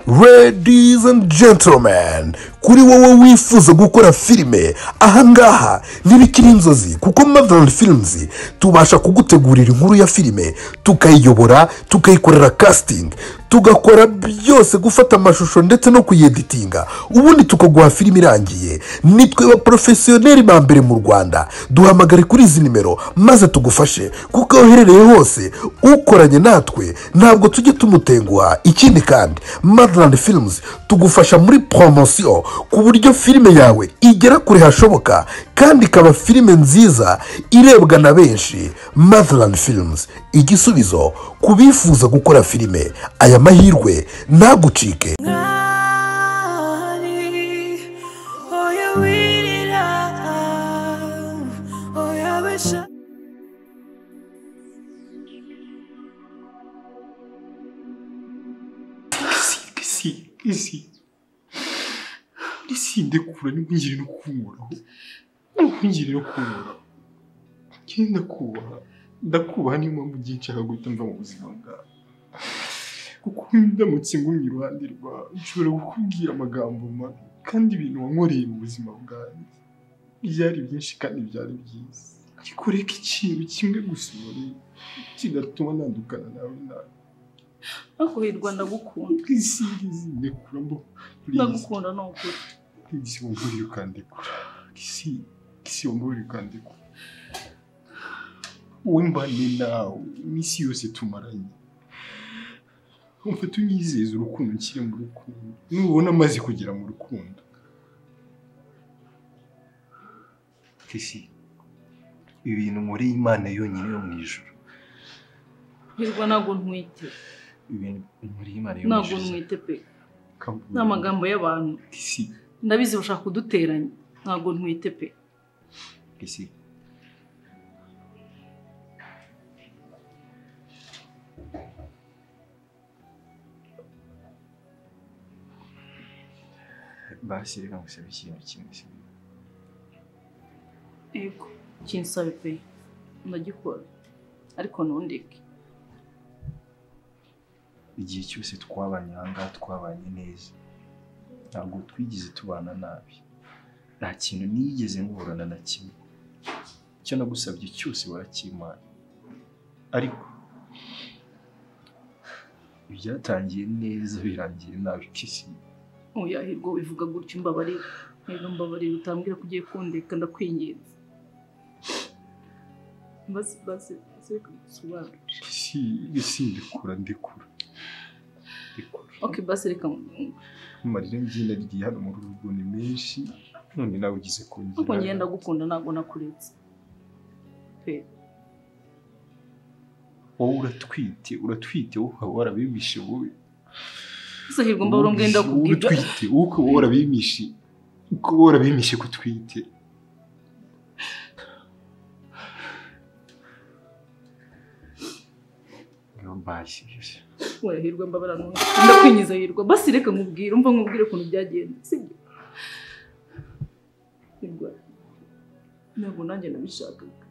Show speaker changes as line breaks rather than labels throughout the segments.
Ladies and gentlemen, kuri wowe wifuza gukora filime ahangaha ntibikiri inzozi kuko Motherland Films tubasha kugutegurira inkuru ya filime tukayiyobora tukayikorera casting tugakora byose gufata amashusho ndetse no kuyeditinga ubundi tukaguha filime irangiye. Nitwe ba professionnel ba mbere mu Rwanda. Duhamagare kuri izi nimero maze tugufashe kuko uherereye hose ukoranye natwe ntabwo tujye tumutenguha. Ikindi kandi Motherland Films tugufasha muri promotion ku buryo filime yawe igera kure hashoboka kandi ikaba filime nziza irebwa na benshi. Motherland Films, igisubizo kubifuza gukora filime. Aya mahirwe ntagucike.
Isi ndekura n'ingire no kumuraho. Ingire no kumura. Kenda ndakubaha niyo mpamvu ugiye nshaka guhita mva mu buzima bwawe. Kuko ndamutse ngumye iruhande rwawe nshobora kukubwira amagambo mabi kandi ibintu wankoreye mu buzima bwawe byari byinshi kandi byari byiza. Ariko reka ikintu kimwe gusa kigatuma ntandukana nawe nawe.
Ako hirwa ndagukunda.
Isi ndekura mbo.
Ndagukunda no ukuri.
Isi wumvira ukandekura. Isi wumvira ukandekura. Wembane nawe imisi yose tumaranye. Umva tunyizeza urukundo nkiri mu rukundo. Nubona amaze kugera mu rukundo. Kisi ibintu muri Imana yonyine yo mu ijuru.
Hirwa nago ntwite.
Ibintu muri Imana yo mu ijuru.
Nago ntwite pe. N'amagambo y'abantu.
Kisi
ndabizi bashaka kuduteranya. Nago ntwite pe.
Kisi basi reka ngusabe ikintu kimwe.
Ego kinsabe pe ndagikora ariko ntundeke.
Igihe cyose twabanye ahangaha twabanye neza ntabwo twigize tubana nabi. Nta kintu nigeze ngorana na kimwe. Icyo nagusabye cyose warakimana. Ariko byatangiye neza birangiye nabi. Kisi
oya Hirwa wivuga gutyo mbabarira. Rero mbabarira utambwira ko ugiye kundeka ndakwinginze. Basi subaru.
Kisi ndekura.
Okay basi reka
marira ngina rigiye hano mu rugo ni menshi none nawe ugize kungira.
Uko ngenda gukunda nago nakuretse pe.
Wowe uratwite wowe warabimishe wowe.
Hirwa mbabura ngenda kubwira.
Uratwite uko warabimishe kutwite. Basi
oya Hirwa mbabara none ndakwinyiza Hirwa basi reka nkubwire umva nkubwire kuntu byagenze sibyo. Hirwa ntabwo nanjye nabishakaga.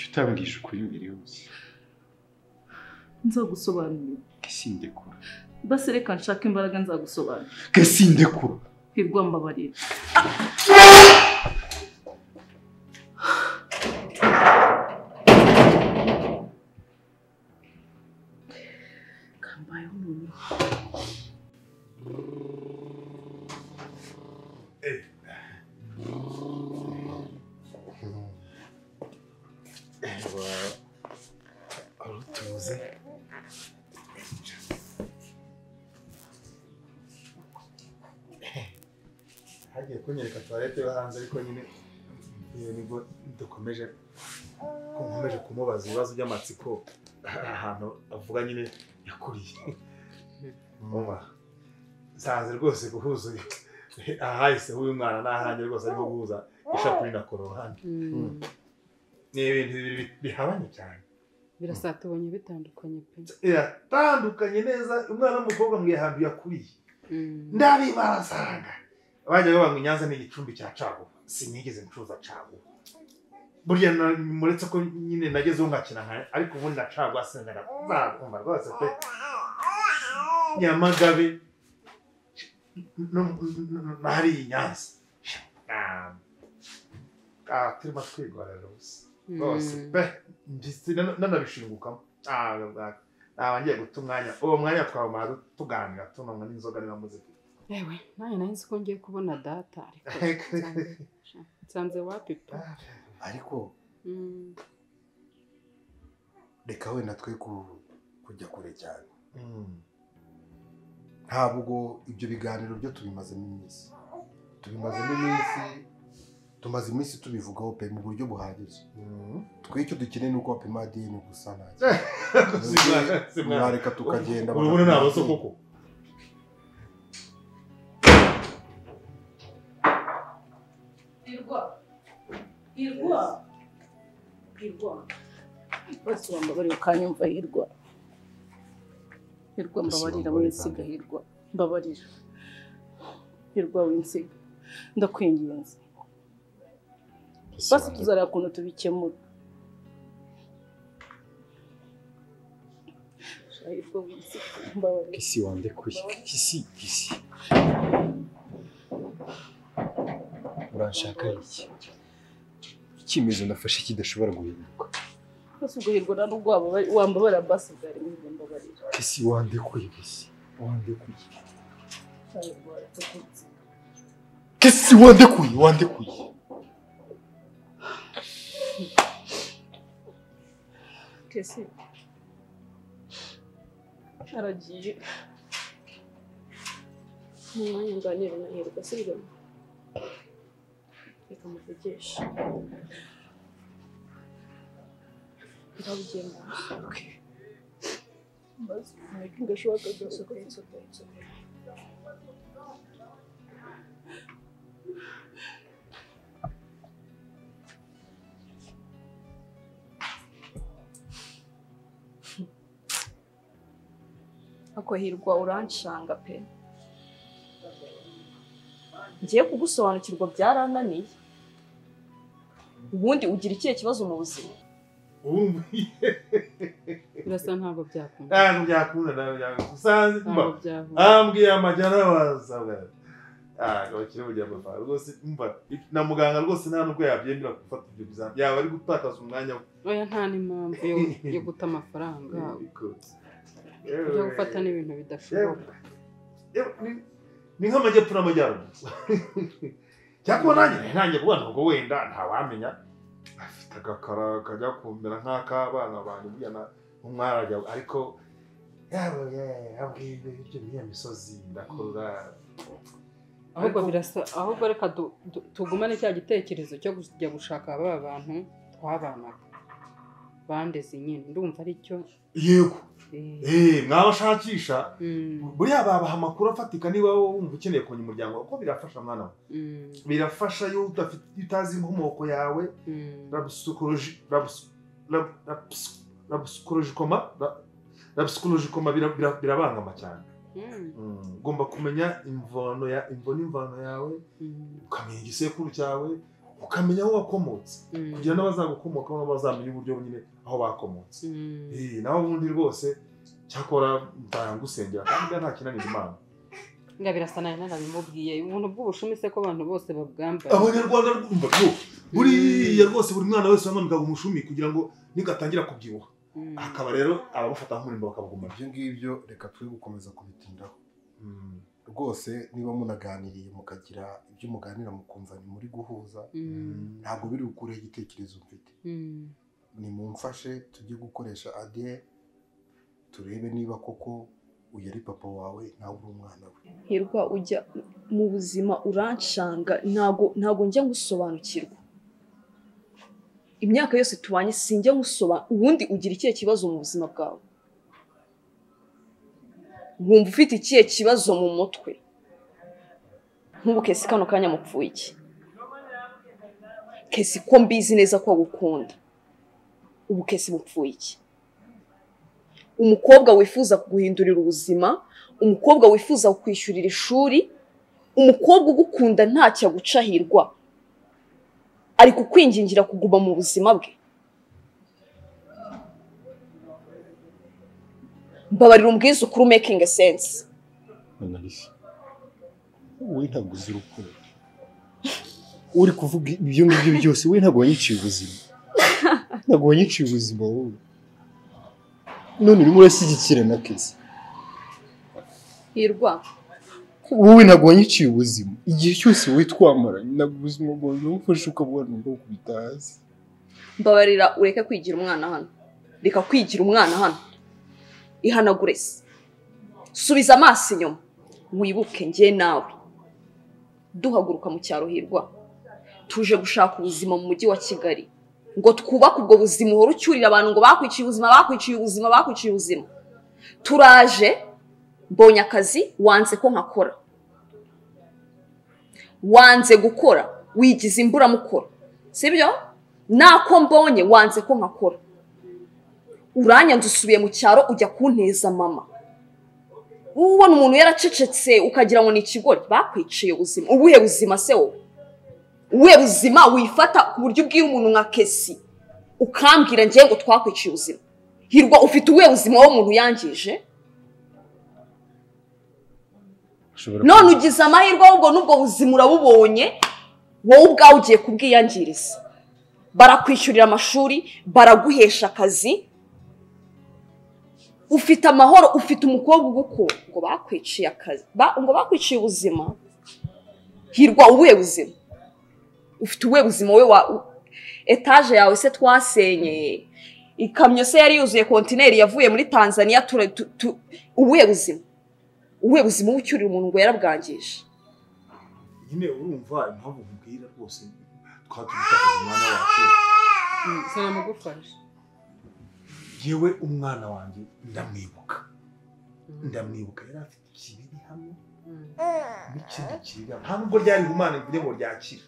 Utambwije ukuri mbere yose
nzagusobanurira.
Kisi ndekura.
Basi reka nshaka imbaraga nzagusobanurira.
Kisi ndekura.
Hirwa mbabarira. Kambaye umuntu.
Arutuze. Hagiye kunyereka toilette yo hanze ariko nyine iyo nibwo dukomeje kumubaza ibibazo by'amatsiko ahantu avuga nyine yakuriye. Sanze rwose guhuza ahahise uyu mwana n'ahanjye rwose arimo guhuza ishapuri na korohande. Ni ibintu bihabanye cyane.
Birasatubonye bitandukanye pe.
Tandukanye neza umwana w'umukobwa mwe hantu yakuriye. Ndabibarasanga. Abajya baba mu Nyanza n'igicumbi cya Cago. Sinigeze ncuza Cago. Burya muretse ko nyine nagezeho ngakina ariko ubundi na Cago asengera. Kumva rwose pe.
Nyamagabe nari Nyanza turimo twigorera gusa rwose pe mbisi nanabishingukamo ngiye guta umwanya uwo mwanya twawumara tuganira tunanywa n'inzoga niba muzika
yewe nanjye nahise ko ngiye kubona data ariko nsanze wapi pe
ariko reka wenda twe kujya kure cyane ntabwo ibyo biganiro byo tubimazemo iminsi tumaze iminsi tubivugaho pe mu buryo buhagije twe icyo dukeneye nuko wapima ADN gusa ntacyo mwareka tukagenda
urabona nabazo koko
Hirwa bose wambabarira ukanyumva Hirwa mbabarira winsiga Hirwa mbabarira Hirwa winsiga ndakwinginze basi tuzareba ukuntu tubikemura Hirwa winsiga mbabarira
Kisi wandekuye Kisi uranshaka iki icyemezo nafashe kidashobora guhinduka
basi ubwo Hirwa nta nubwo wambabarira basi bwari mbabarira
Kisi wandekuye Kisi wandekuye
Kesi aragiye
mu mwanya nganira na Hirwa sibyo reka muvugishe ndabugenda
basi ngashoboka
ako Hirwa uranshanga pe ngiye kugusobanukirwa byarananiye ubundi ugira ikihe kibazo mu buzima
birasa ntabwo byakunda
ntabwo byakunda usanze ambwiye amajyana wazaga bakiri mu gihe amafaranga rwose umva na muganga rwose nta nubwo yabyemera gufata ibyo bizamini yaba ari gutakaza umwanya we
oya nta n'impamvu yo guta amafaranga yo gufata n'ibintu bidashoboka
ni nk'amajyepfo n'amajyaruguru cyakora nanjye kubona ubwo wenda ntawamenya afite agakara kajya kumera nk'ak'abana banjye umwarajya ariko yabwiye ibyo niyo misozi ndakurura
ahubwo reka tugumane cya gitekerezo cyo kujya gushaka ba bantu twabanaga bandeze nyine ndumva ari cyo
yego mwabashakisha buriya babaha amakuru afatika niba wumva ukeneye kunya umuryango kuko birafasha mwana we birafasha iyo utazi inkomoko yawe rapsikolojikoma birabangama cyane ugomba kumenya imvo n'imvano yawe ukamenya igisekuru cyawe ukamenya aho wakomotse kugira n'abazagukomokaho n'abazamenya uburyo nyine aho bakomotse naho ubundi rwose cyakora ndangusengera kandi nta kinanira Imana
nga birasa nayo narabimubwiye ubuntu bw'ubushumi se ko abantu bose babwambaye
abanyarwanda rwumva buriya rwose buri mwana wese wamwambikaga umushumi kugira ngo nigatangira kubyibuha akaba rero abamufata nk'umurimbo bakabuguma
ibyo ngibyo reka twe gukomeza kubitindaho rwose niba munaganiriye mukagira ibyo muganira mukumva ni muri guhuza ntabwo biri gukura igitekerezo mfite ni mumfashe tujye gukoresha ADN turebe niba koko uyu ari papa wawe nawe uri umwana we
Hirwa ujya mu buzima uranshanga ntago njya gusobanukirwa imyaka yose tubanye sinjya ngusoba ubundi ugira ikihe kibazo mu buzima bwawe wumva ufite ikihe kibazo mu mutwe nk'ubu Kesi kano kanya mupfuye iki Kesi ko mbizi neza ko agukunda ubu Kesi mupfuye iki umukobwa wifuza kuguhindurira ubuzima umukobwa wifuza kukwishyurira ishuri umukobwa ugukunda ntacyo aguca Hirwa ari kukwingingira kuguma mu buzima bwe mbabarira umbwiza ukuri making sense
Analisi wowe ntabwo uzi urukundo uri kuvuga ibyo ngibyo byose wowe ntabwo wanyiciye ubuzima ntabwo wanyiciye ubuzima wowe none urimo urashyigikira na Keza
Hirwa
wowe ntabwo wanyiciye ubuzima igihe cyose wowe twamaranye ntabwo ubuzima bwawe bufashe ukabona ngo ukubita hasi
mbabarira ureke kwigira umwana hano reka kwigira umwana hano ihanagure se subiza amaso inyuma wibuke njye nawe duhaguruka mu cyaro Hirwa tuje gushaka ubuzima mu mujyi wa Kigali ngo twubake ubwo buzima uhora ucyurira abantu ngo bakwiciye ubuzima turaje mbonye akazi wanze ko nkakora wanze gukora wigize imburamukoro sibyo nako mbonye wanze ko nkakora uranyanze usubiye mu cyaro ujya kunteza mama ubona umuntu yaracecetse ukagira ngo ni ikigori bakwiciye ubuzima ubuhe buzima se wowe ubuhe buzima wifata ku buryo ubwira umuntu nka Kesi ukambwira ngiye ngo twakwiciye ubuzima Hirwa ufite ubuhe buzima w'umuntu yangije none ugize amahirwe ahubwo n'ubwo buzima urabubonye wowe ubwawe ugiye kubwiyangiriza barakwishyurira amashuri baraguhesha akazi ufite amahoro ufite umukobwa ugukunda ngo bakwiciye akazi ngo bakwiciye ubuzima Hirwa ubuhe buzima ufite ubuhe buzima wowe etaje yawe se twasenye ikamyo se yari yuzuye kontineri yavuye muri Tanzania ubuhe buzima ucyurira umuntu ngo yarabwangije
nyine urumva impamvu nkubwira rwose twatubitakaza umwana wacu
sana mugufasha
yewe umwana wanjye ndamwibuka yari afite ikibiri hamwe n'ikindi kiga nta nubwo ryari humana mvuge ngo ryakira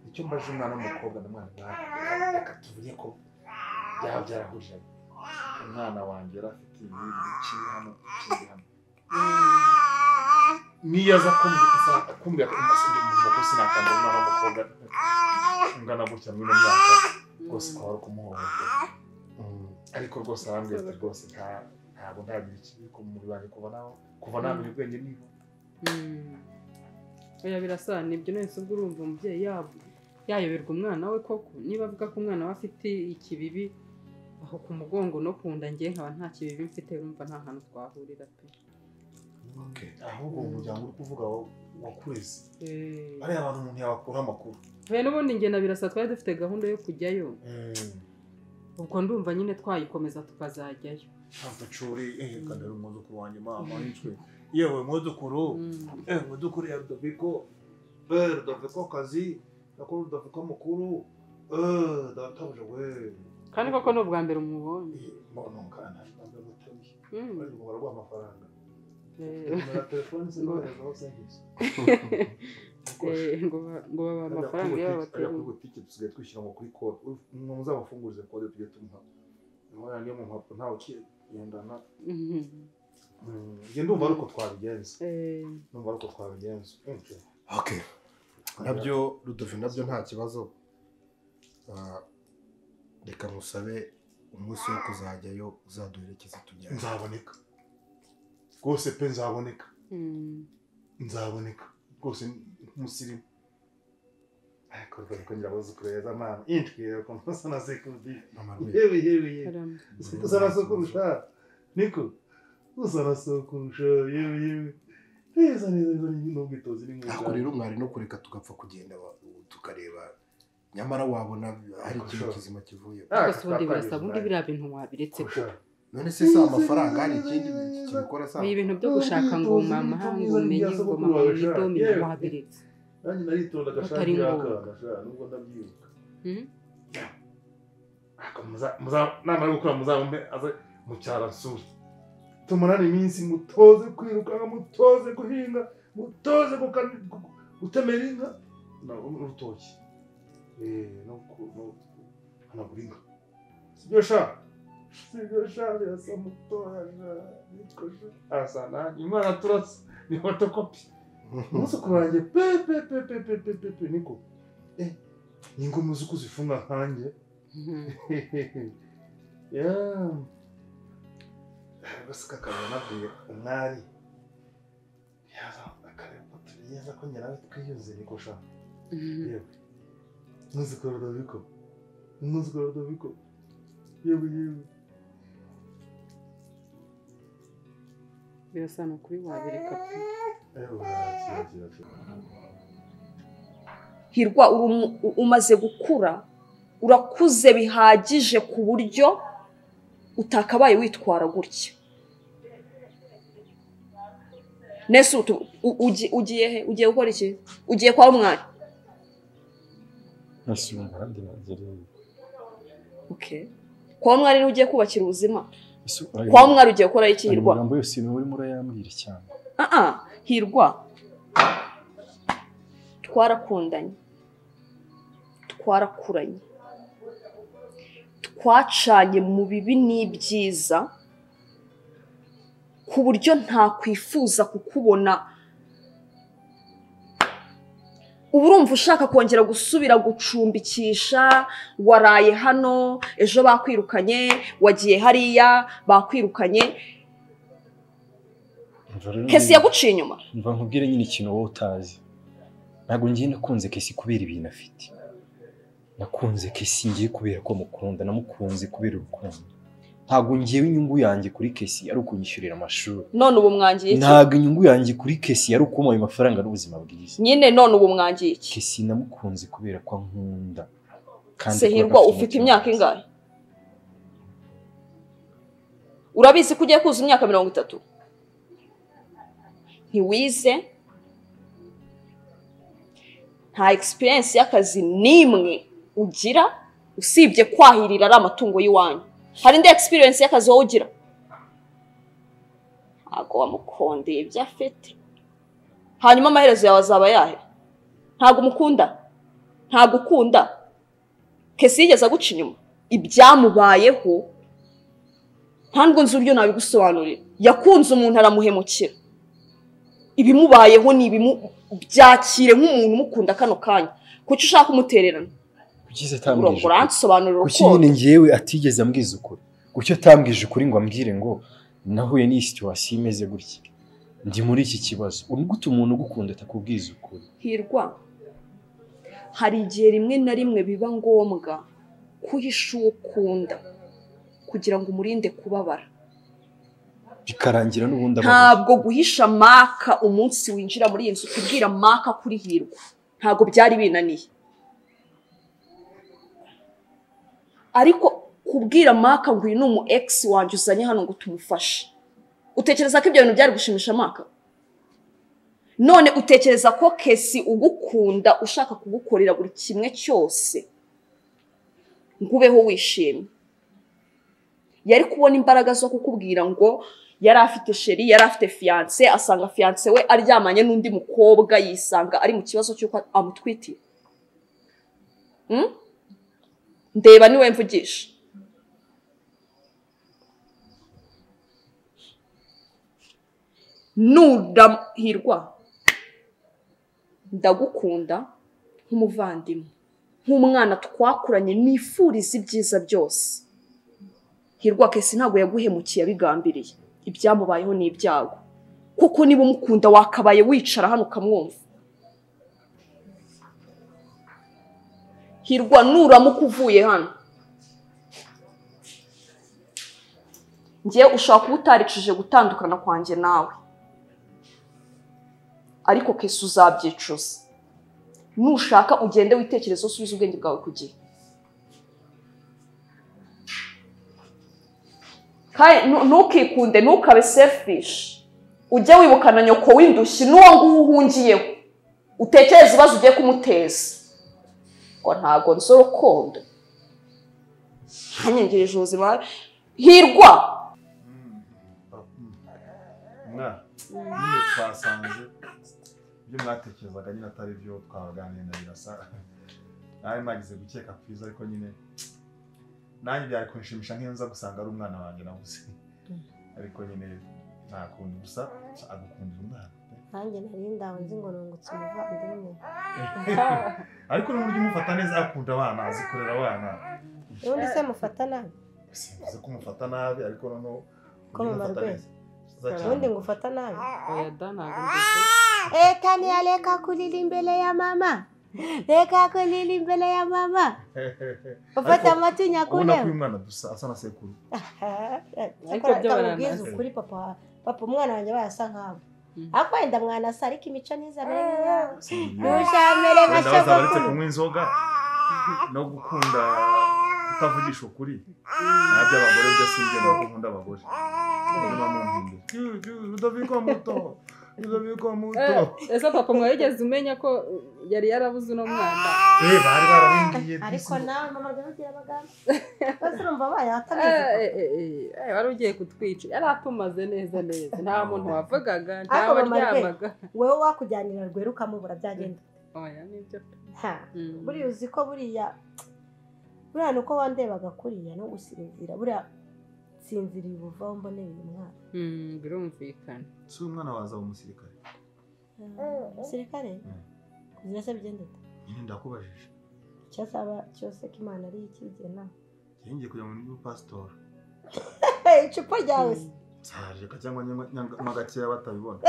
icyo mbaje umwana w'umukobwa n'umwana reka tuvuge ko byaba byarahurije umwana wanjye yari afite ikibiri hamwe niyo aza kumbwira ko umusinde umuntu ko sinakanda umwana w'umukobwa ungana gutya muri ino myaka rwose kwa wari kumuhohotera ariko rwose arambwira ati rwose ntabwo ndagira ikibi ku mubiri wanjye kuva namenya ubwenge niba
oya birasa nibyo nese ubwo urumva umubyeyi yayoberwa umwana we koko niba avuga ko umwana we afite ikibibi aho ku mugongo no ku nda ngiye nkaba nta kibibi mfite urumva nta hantu twahurira pe
ahubwo umuryango uri kuvuga wakureze bariya abantu umuntu yabakuraho amakuru
n'ubundi njye na birasa twari dufite gahunda yo kujyayo ubwo ndumva nyine twayikomeza tukazajyayo
ntacuri kandi ari umwuzukuru wanjye mama yicwe yewe umwuzukuru ya Rudoviko kazi nakora Rudoviko mukuru databuja we
kandi koko ni ubwa mbere umubonye
mbona umwana ntabwo muteruye bari guhora amafaranga telefone singorezaho service
ngo baba amafaranga y'abateruye
kuri butike dusigaye twishyura ngo kuri code muzabafungurize code tujye tumuha niyo mu mpapuro ntawe ukigendana ndumva ari uko twabigenza
okay nabyo Rudovi nabyo nta kibazo reka musabe umunsi wo kuzajyayo uzaduherekeza tujyane
nzaboneka rwose pe nzaboneka rwose nk'umusirimu ariko rwose nyirabuzukuru yeza mama intwira ko ntasa na sekuru yewe usa na sokurusha niko usa na sokurusha yewe neza n'ubwitozi ni
mwiza rero mwari no kureka tugapfa kugenda tukareba nyamara wabona hari ikintu kizima kivuye
rwose ubundi birasa ubundi biriya bintu wabiretse ko
none se sa amafaranga hari ikindi kibikora sa
ibintu byo gushaka ngo mama hangu umenye ngo mama nidomine wabiretse
nanjye naritonda agashakira akana nubwo ndabyibuka namara gukora muzabumbe aze mu cyaro nsura tumarane iminsi mutoze kwirukanka mutoze guhinga mutoze gutemera inka n'urutoki no hanagura inka sibyo sha birasa mutoya asa nanjye imana turasa ni fotokopi umusukuru wanjye pe niko ingoma uzi uko uzifunga nkanjye basi kakaba nabwiye umwari akareba tugenda ko nyirawe twiyuze niko sha yewe muzikora Rudoviko yewe
birasa no kuri wabireka pe
Hirwa umaze gukura urakuze bihagije ku buryo utakabaye witwara gutya. Nese ugiye he? Ugiye gukora iki? Ugiye kwa umwana?
Nasumba kandi nagereye.
Okay. Kwa umwana ni ugiye kubakira ubuzima. Kwa umwana ugiye gukora iki Hirwa?
Amagambo yose ni uri murayambwira cyane.
Hirwa. Twarakundanye. Twarakuranye. Twacanye mu bibi n'ibyiza ku buryo ntakwifuza kukubona. Ubu urumva ushaka kongera gusubira gucumbikisha, waraye hano, ejo bakwirukanye, wagiye hariya, bakwirukanye. Kesi yaguciye inyuma.
Mva nkubwire nyine ikintu wowe utazi. Ntabwo ngiye nakunze Kesi kubera ibintu afite. Nakunze Kesi ngiye kubera ko mukunda, namukunze kubera urukundo. Ntabwo ngiyewe inyungu yanjye kuri Kesi ari ukunyishyurira amashuri.
None ubu mwangiye iki?
Ntabwo inyungu yanjye kuri Kesi ari ukumuha amafaranga n'ubuzima bwiza.
Nyine none ubu mwangiye iki?
Kesi namukunze kubera ko nkunda.
Kandi Hirwa ufite imyaka ingahe? Urabizi ko ugiye kuza imyaka 30? Ntiwize? Nta experience y'akazi nimwe ugira usibye kwahirira ari amatungo y'iwanyu. Hari indi experience y'akazi wowe ugira? Ntago wamukondeye ibyo afite. Hanyuma amaherezo yawe azaba yahe? Ntago umukunda? Ntago ukunda? Kesi yigeze aguca inyuma? Ibyamubayeho ntabwo nzi uburyo nabigusobanurira. Yakunze umuntu aramuhemukira. Ibimubayeho ni byakire nk'umuntu umukunda kano kanya. Kuki ushaka kumutererana?
Kuki atambwije?
Uransobanurira uko.
Kuki nyine ngiyewe atigeze ambwiza ukuri? Kuki atambwije ukuri ngo ambwire ngo nahuye n'iyi situation imeze gutya? Ndi muri iki kibazo. Urugute umuntu ugukunda atakubwiza ukuri.
Hirwa. Hari igihe rimwe na rimwe biba ngombwa kuhisha uwo ukunda kugira ngo umurinde kubabara.
Bikarangira n'ubundi
ntabwo guhisha Maka umunsi winjira muri iyi nzu kubwira Maka kuri Hirwa. Ntabwo byari binaniye. Ariko kubwira Maka ngo uyu ni umu ex wanjye uzanye hano ngo tumufashe. Utekereza ko ibyo bintu byari gushimisha Maka? None utekereza ko Kesi ugukunda ushaka kugukorera buri kimwe cyose ngubeho wishimye? Yari kubona imbaraga zo kukubwira ngo yari afite sheri, yari afite fiance, asanga fiance we aryamanye n'undi mukobwa, yisanga ari mu kibazo cy'uko amutwitiye. Ndeba niwe mvugisha. Hirwa, ndagukunda nk'umuvandimwe, nk'umwana twakuranye, nifuriza ibyiza byose. Hirwa, Kesi ntabwo yaguhemukiye abigambiriye. Ibyamubayeho ni ibyago. Kuko niba umukunda wakabaye wicara hano ukamwumva. Hirwa, nuramuka uvuye hano, ngiye ushaka kuba utaricuje gutandukana kwanjye nawe. Ariko Kesi uzabyicuza. Nushaka ugende witekerezo, usubize ubwenge bwawe ku gihe. Kandi ntukikunde, ntukabe selfish. Ujye wibukana nyoko w'indushyi n'uwo nguwo uhungiyeho. Utekereze ibibazo ugiye kumuteza. Ngo ntago nzi urukundo. Hanyangirije ubuzima. Hirwa!
Nyine twasanze ibyo mwatekerezaga nyine atari byo twabaganiye na Birasa. Nawe magize gukeka kwiza, ariko nyine nanjye byari kunshimisha nk'iyo nza gusanga ari umwana wanjye nabuze. Ariko nyine nta kundi, gusa agukundira umwana.
Nanjye nari ndawe nzi ngo nungutse umuvandimwe.
Ariko n'uburyo umufata neza, akunda abana, azikorera abana.
Ubundi se mufata nabi?
Simvuze ko umufata nabi, ariko noneho
ko mama rwese ubundi ngo ufata nabi.
oya da ntabwo mbizi.
Tania reka kurira imbere ya mama. Reka kurira imbere ya mama. Ufata amatu nyakure.
ubona ko uyu mwana asa na sekuru.
Ariko byo
Kamubwiza
baranaze.
ukuri papa umwana wanjye bayasa nkabo. Ako wenda mwana asa ariko imico niza neza. Ntushamere nka
wenda bazaba baretse
sogokuru.
kunywa inzoga no gukunda kutavugisha ukuri nabyo abagore byo sinjye no gukunda abagore ubuzima mu mpinga Rudoviko muto
ese papa mwabigeze umenya ko yari yarabuze uno mwana?
bari barabingiye
Ariko nawe mama garugira abaganga. Bose urumva bayatameze.
wari ugiye kutwica yari atumaze neza nta muntu wavugaga nta
Ariko mama
waryamaga.
wewe wakujyanira rwera ukamubura byagenda.
oya nibyo
Buriya uzi ko buriya nuko wandebaga kuriya no gusinzira buriya sinziriye ubuvaho mboneye uyu mwana.
birumvikana.
si umwana waza umusirikare
Umusirikare kugira se bigende
nyine ndakubajije
cyasaba cyose ko Imana ari ikigena.
ngiye kujya mu pastor
Icupa ryawe se
saje cyangwa nyagakira batabibona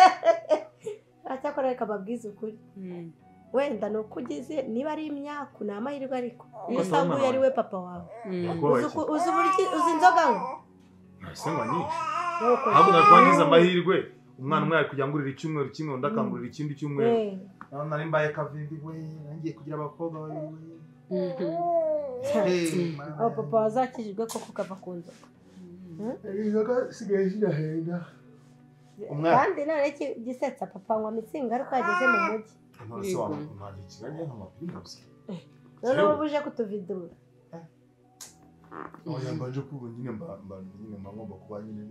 acyakora reka babwize ukuri. Wenda no kugize niba ari imyaku ni amahirwe ariko usanga uyu ari we papa wawe. Uzi inzoga ngo
nasengwa nyinshi ahubwo nakwangiza amahirwe umwana umwe ari kujya ngurira icyumweru kimwe undi akangurira ikindi cyumweru nari mbaye kavindi we nangiye kugira abakobwa babiri
aho papa wazakijijwe koko kava ku nzoga.
inzoga sigaye zirahenda
kandi none gisetsa papa ngo mitsinga ariko yageze mu mujyi.
none wa mpande kigali nk'amapiri gusa
none ubu uje kutuvidura.
oya mbanje kuba nyine ngomba kuba nyine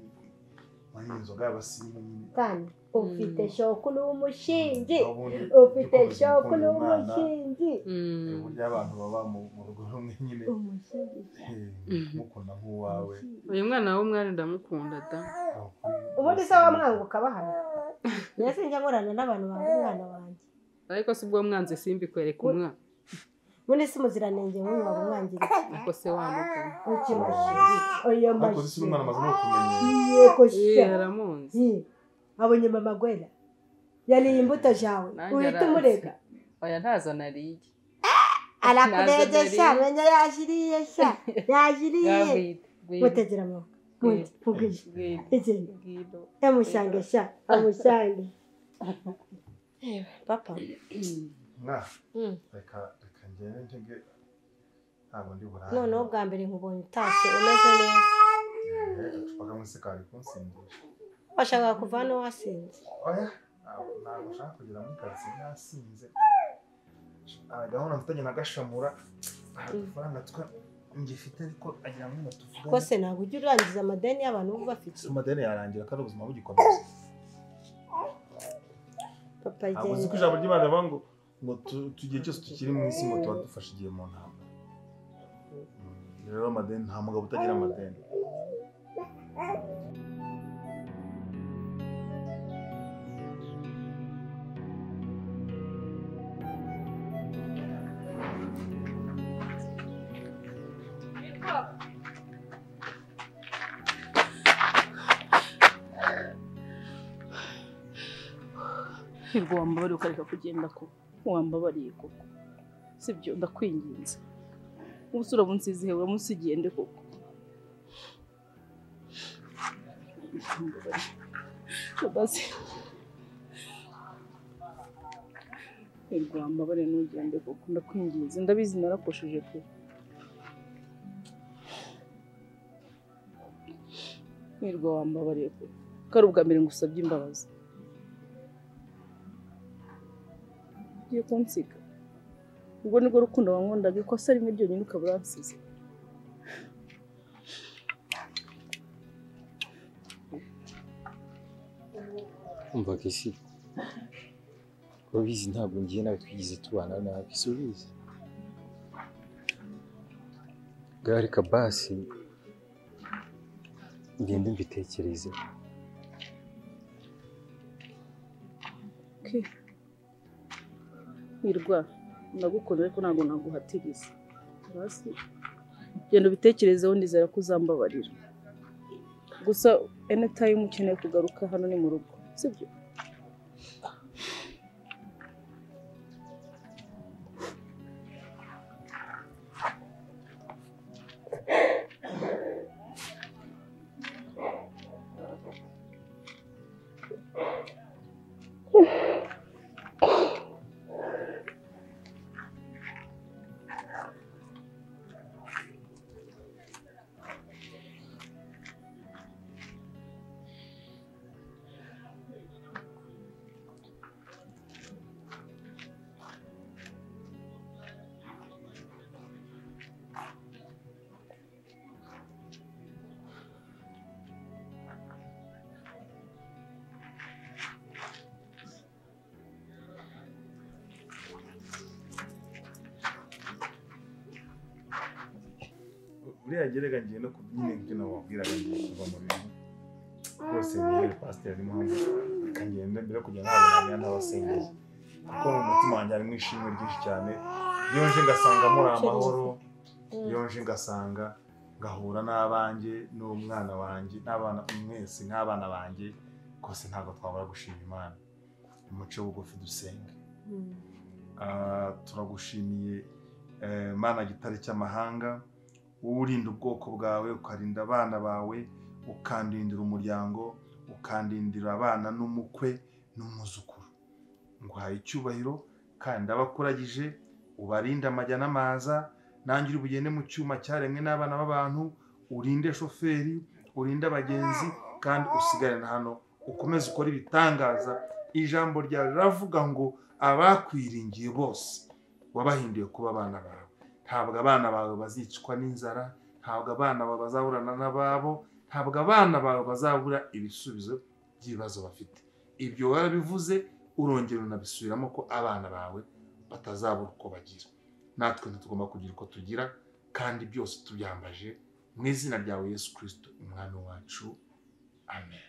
inzoga y'abasimu nyine
kandi ufite shoku n'umushingi ufite shoku n'umushingi
burya abantu baba mu rugo rumwe nyine mukunda nk'uwawe.
uyu mwana w'umwari ndamukunda da.
ubundi se wamwanguka bahana nese njya nkorana n'abantu banga umwana wanjye
ariko si ubwo mwanze simbikwereka umwana
ubundi si muziranenge nk'uyu waba umwangira
ariko se wamugana
ukimashini oya
ariko si umwana amaze no kumenya
yego sha
yaramunzi
abonye mama gwera yariye imbuto jawe uhita umurega.
oya ntazo nariye
arakuregesha menya yajiriye sha yajiriye mutegera amaboko yamushange sha amushange papa
reka ngende ntege ntabwo ndi burayi
noneho bwa mbere nkubonye utashye umeze neza
agacupa kamwe se kari kunsindisha
washakaga kuva hano wasinze.
oya ntabwo nshaka kugera muri karitsiye nasinze gahunda mfitanye na Gashamura amafaranga ngifite ariko agira ngo tuvuge
ko se ntabwo ujya urangiza amadeni y'abantu uba bafite.
amadeni yarangira kandi ubuzima bugikomeza
papa
ntabwo uzi ko ijambo ry'Imana rivuga ngo tugiye cyose tukiri mu isi ngo tuba dufashe igihe mu ntambara. rero amadeni nta mugabo utagira amadeni.
hirwa wambabariye ukareka kugenda ko wambabariye koko sibyo ndakwinginze ubu sura bunsize hewe musigiye nde koko basi hirwa wambabariye ntugende koko ndakwinginze ndabizi narakosheje pe hirwa wambabariye koko kari ubwa mbere ngusabye imbabazi ugiye kunsiga ubwo nibwo rukundo wankundaga ikosa rimwe ryonyine ukaba uransize
umvaga isi urabizi ntabwo ngiye nawe twigize tubana nabi isi ubizi gari kabasi ngende mbitekereze
hirwa ndagukunda ariko ntabwo naguhatiriza basi genda ubitekerezeho ndizera ko uzambabarira gusa anytime ukeneye kugaruka hano ni mu rugo sibyo
buriya gerega ngiye no kubyina ibyo nababwiraga ngiye kuva mu bintu rwose nihere pasiteri impamvu akangenda mbere yo kujya ntabonanya n'abasengeri kuko mu mutima wanjye harimo ishimwe ryinshi cyane iyo nje ngasanga muri amahoro iyo nje ngasanga ngahura n'abanjye n'umwana wanjye n'abana mwese nk'abana banjye rwose ntabwo twabura gushima Imana umuco bugufi dusenge turagushimiye Mana gitare cy'amahanga urinda ubwoko bwawe ukarinda abana bawe ukandindira umuryango ukandindira abana n'umukwe n'umuzukuru nguhaye icyubahiro kandi abakuragije ubarinde amajya n'amaza nanjye uri bugende mu cyuma cyaremwe n'abana b'abantu urinde shoferi urinde abagenzi kandi usigarane hano ukomeze ukora ibitangaza ijambo ryawe riravuga ngo abakwiringiye bose wabahinduye kuba abana bawe ntabwo abana bawe bazicwa n'inzara ntabwo abana bawe bazaburana n'ababo ntabwo abana bawe bazabura ibisubizo by'ibibazo bafite ibyo warabivuze urongera unabisubiramo ko abana bawe batazabura uko bagira natwe ntitugomba kugira uko tugira kandi byose tubyambaje mu izina ryawe Yesu Kristo umwami wacu amen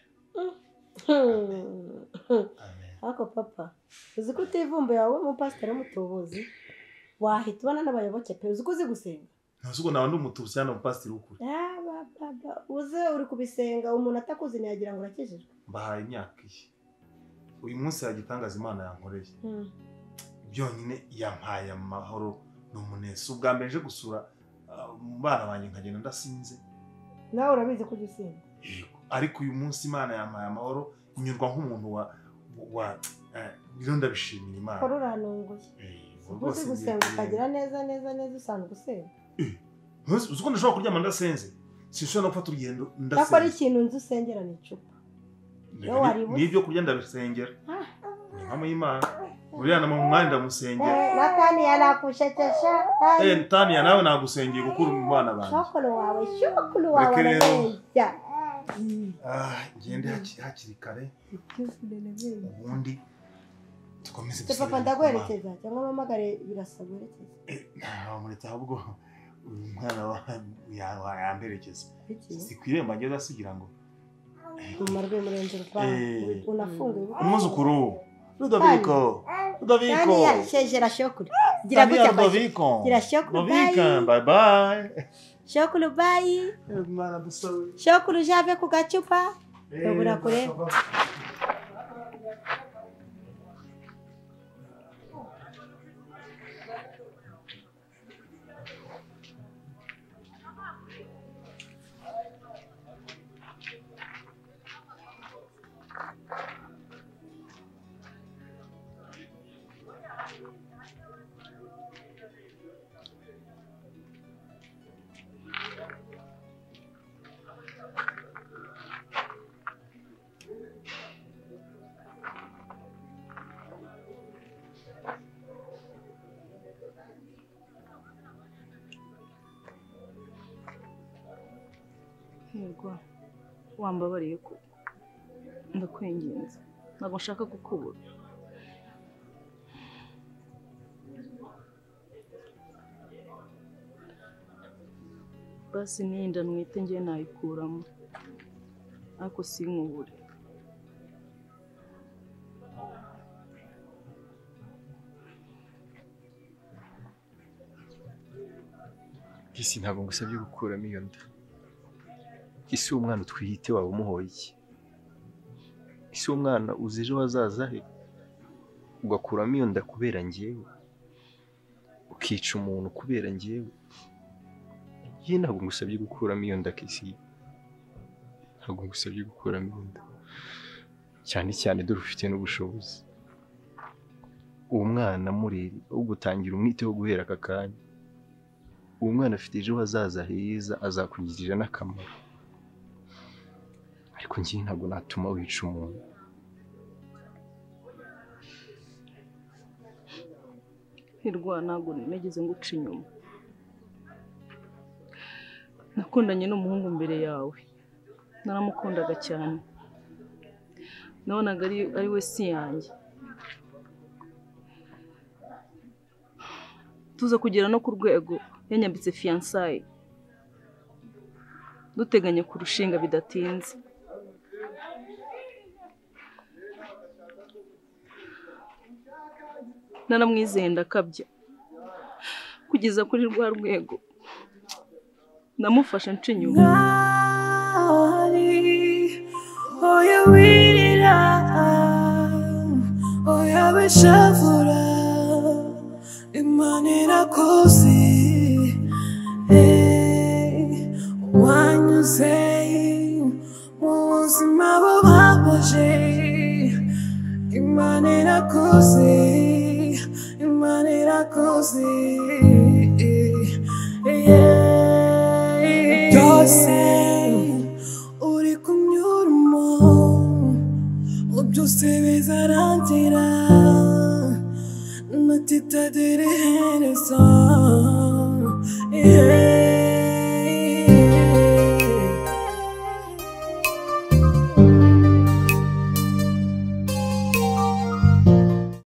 ariko papa uzi ko utivumbuye wowe umupasiteri w'umutubuzi wahita ubona n'abayoboke pe uzi ko uzi gusenga
ntabwo nawe ndi umutubuzi cyane umupasiteri w'ukuri
uze uri kubisenga umuntu atakuzi ntiyagira ngo urakijijwe
mbahaye imyaka iyi uyu munsi yagitangaza Imana yankoreye byonyine yampaye amahoro n'umunesi ubwa mbere nje gusura mu bana banjye nkagenda ndasinze
nawe urabizi ko ugisinda
ariko uyu munsi Imana yampaye amahoro nyurwa nk'umuntu rero ndabishimira Imana
ko ruranunguye uzi gusenga ukagira neza usanzwe usenga
uzi ko ndashobora kuryama ndasenze sinshobora no gufata urugendo ndasenga
nakora ikintu nzi usengera ni icupa
n'ibyo kurya ndabisengera ni impamo y'Imana uriya na mu mwanya ndamusengera
Nataniya nakushekesha
Taniya nawe nagusengeye gukura mu bana banjye
shokolo wawe neza
ngende hakiri kare ubundi tukomeze
papa ndaguherekeza cyangwa mpamagare birasa guherekeza
ntawe muretse ahubwo uyu mwana yamperekeza si ku irembo ageze asigira ngo
umarwe murenze unafunguye
umwuzukuru Ludovico
Taniya shejera shokolo gira gutya gira shokolo
bye bye
shokolo bye
mwana dusawe
shokolo jave ku gacupa ubura kure
wambabariye ko ndakwinginze ntabwo nshaka kukubura basi n'inda nwite ngiye nayikuramo ariko sinkubure
Kisi ntabwo ngusabye gukuramo iyo nda
isi umwana utwite waba umuhoye iki? Isi umwana uzi ejo hazaza he, ugakuramo iyo nda kubera njyewe, ukica umuntu kubera njyewe. Njye ntabwo ngusabye gukuramo iyo nda Kesi, ntabwo ngusabye gukuramo iyo nda, cyane cyane dore ufite n'ubushobozi. Uwo mwana mureri wo gutangira umwiteho guhera aka kanya. Uwo mwana afite ejo hazaza heza, azakugirira n'akamaro. Ariko njye ntabwo natuma wica umuntu.
Hirwa ntabwo nigeze nguca inyuma. Nakundanye n'umuhungu mbere yawe, naramukundaga cyane, nabonaga ari we si yanjye. Tuza kugera no ku rwego yanyambitse fiançailles, duteganye kurushinga bidatinze. Naramwizeye ndakabya, kugeza kuri rwa rwego namufashe nca inyuma. Oya wirira, oya bishavura, Imana irakoze, wanyuze mu buzima bubabaje. Imana irakoze, Imana irakoze, byose uri kumyuramo, byose bizarangira, natitaderehereza.